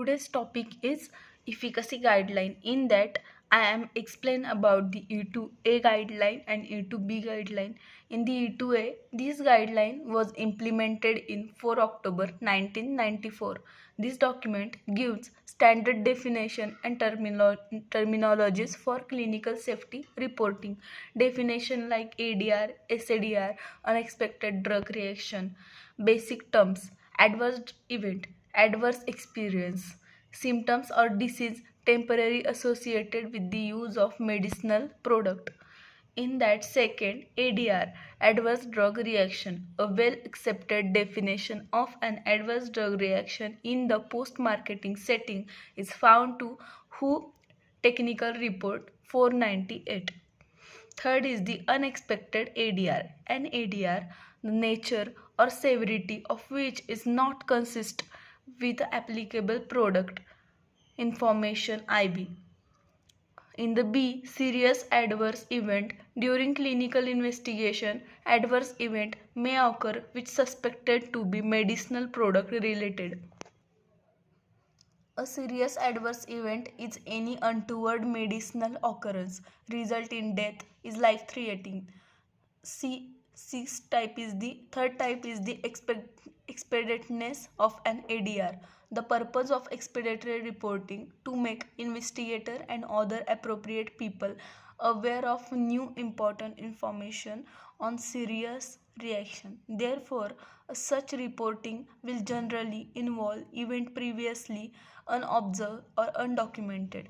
Today's topic is efficacy guideline. In that, I am explain about the E2A guideline and E2B guideline. In the E2A, this guideline was implemented in 4 October 1994. This document gives standard definition and terminologies for clinical safety reporting. Definition like ADR, SADR, unexpected drug reaction, basic terms, adverse event, adverse experience, symptoms or disease temporarily associated with the use of medicinal product. In that second, ADR, adverse drug reaction, a well accepted definition of an adverse drug reaction in the post marketing setting, is found to WHO Technical Report 498. Third is the unexpected ADR. An ADR, the nature or severity of which is not consistent with the applicable product information IB. In the B, serious adverse event. During clinical investigation, adverse event may occur which suspected to be medicinal product related. A serious adverse event is any untoward medicinal occurrence result in death is life-threatening. Third type is the expediteness of an ADR. The purpose of expeditory reporting to make investigator and other appropriate people aware of new important information on serious reaction. Therefore, such reporting will generally involve event previously unobserved or undocumented.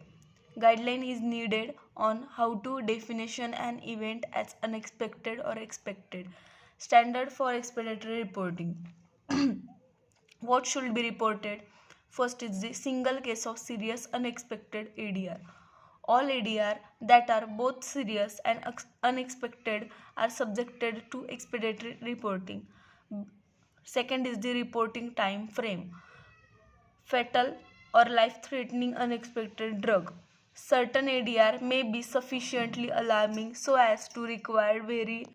Guideline is needed on how to definition an event as unexpected or expected. Standard for expeditory reporting. What should be reported? First is the single case of serious unexpected ADR. All ADR that are both serious and unexpected are subjected to expeditory reporting. Second is the reporting time frame. Fatal or life-threatening unexpected drug. Certain ADR may be sufficiently alarming so as to require very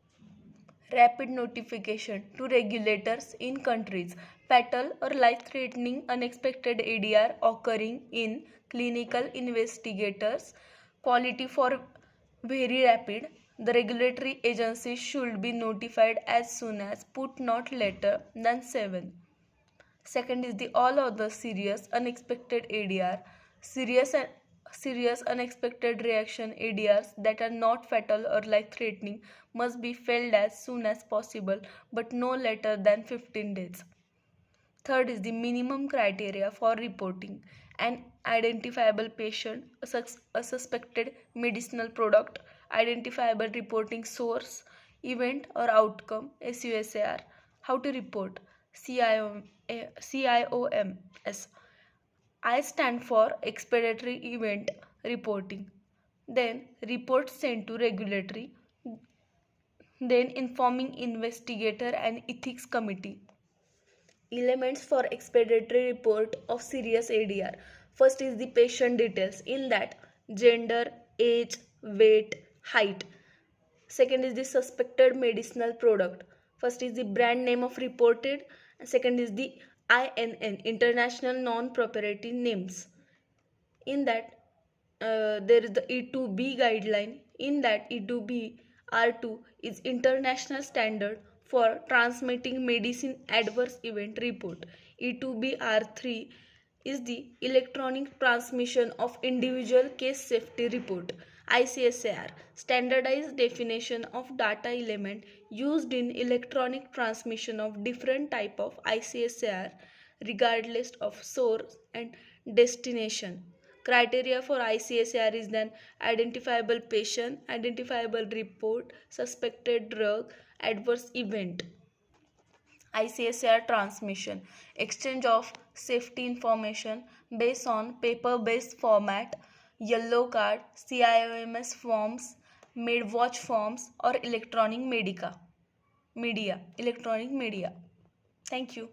rapid notification to regulators in countries. Fatal or life-threatening unexpected ADR occurring in clinical investigators. Quality for very rapid. The regulatory agencies should be notified as soon as put not later than 7. Second is the all other serious unexpected ADR. Serious unexpected reaction ADRs that are not fatal or life threatening must be felt as soon as possible but no later than 15 days. Third is the minimum criteria for reporting an identifiable patient, a suspected medicinal product, identifiable reporting source, event or outcome, SUSAR. How to report? CIOMS. I stand for expeditory event reporting. Then report sent to regulatory. Then informing investigator and ethics committee. Elements for expeditory report of serious ADR. First is the patient details. In that, gender, age, weight, height. Second is the suspected medicinal product. First is the brand name of reported. And second is the INN, International Non-Proprietary Names. In that, there is the E2B guideline. In that, E2B R2 is international standard for transmitting medicine adverse event report. E2B R3 is the electronic transmission of individual case safety report. ICSAR, standardized definition of data element used in electronic transmission of different type of ICSAR regardless of source and destination. Criteria for ICSAR is then identifiable patient, identifiable report, suspected drug, adverse event. ICSAR transmission, exchange of safety information based on paper-based format, yellow card, CIOMS forms, MedWatch forms or electronic media. Thank you.